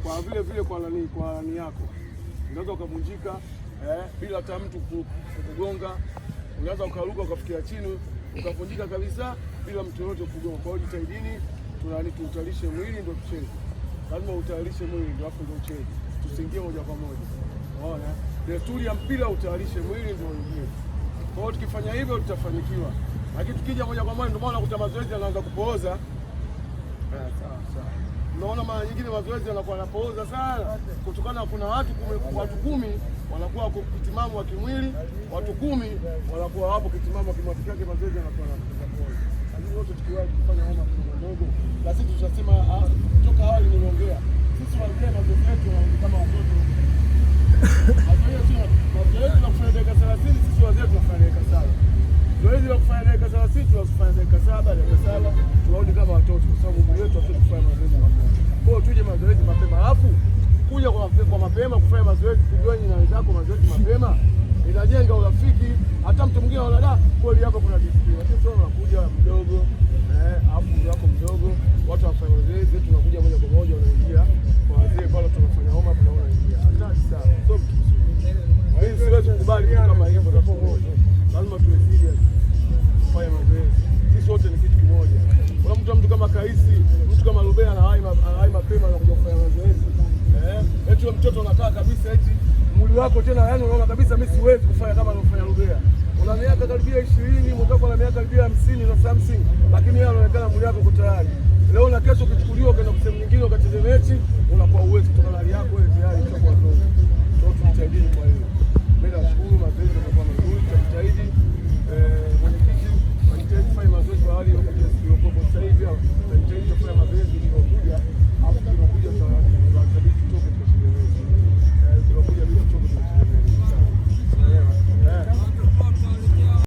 kwa vile vile kwa nani yako unaweza ukavunjika bila hata mtu kukugonga, unaweza ukaruka ukafikia chini ukavunjika kabisa bila mtu yote kukugonga. Kwa hiyo jitahidini, tutalishe mwili ndio tucheze. Lazima utalishe mwili ndio hapo ndio ucheze. Tusiingie moja kwa moja. Unaona? Desturi ya mpira utalishe mwili ndio uingie. Kwa hiyo tukifanya hivyo tutafanikiwa. Lakini tukija moja kwa moja ndio maana kuta mazoezi yanaanza kupooza. Sawa. Unaona mara nyingine mazoezi yanakuwa yanapooza sana kutokana kuna watu 10 wanakuwa kitimamu wa kimwili, watu 10 wanakuwa hapo kitimamu wa kimwili yake, mazoezi yanakuwa yanapooza. Lakini wote tukiwahi kufanya homa ndogo, lazima tutasema toka awali nimeongea. Sisi wazee mazoezi yetu kama watoto. Mazoezi na kufanya dakika 30, sisi wazee tunafanya dakika 7. Zoezi la kufanya dakika 30 tunafanya dakika 7, tuarudi kama watoto kwa sababu mwili wetu hatuwezi kufanya mazoezi mapema. Kwa hiyo tuje mazoezi mapema, alafu kuja kwa mapema kufanya mazoezi, kujoin na wenzako mazoezi mapema inajenga urafiki. Hata mtu mwingine anaona kweli hapa kuna discipline, lakini sio unakuja mdogo alafu mwili wako mdogo, watu wafanya mazoezi, tunakuja moja kwa moja unaingia kwa wazee pale, tunafanya homa hapo na unaingia. Hatari sana, sio mimi siwezi kukubali kitu kama hivyo. Lazima tuwe serious kufanya mazoezi, sisi wote ni kitu kimoja. Kuna mtu kama Kaisi, mtu kama Rubea anawahi mapema na kuja kufanya mazoezi. Eti mtoto anakaa kabisa eti mwili wako tena, yani unaona kabisa mimi siwezi kufanya kama anafanya Rubea. Una miaka karibia 20, mtoto ana miaka karibia 50 na something, lakini yeye anaonekana mwili wako uko tayari. Leo na kesho ukichukuliwa kwenda sehemu nyingine ukacheze mechi,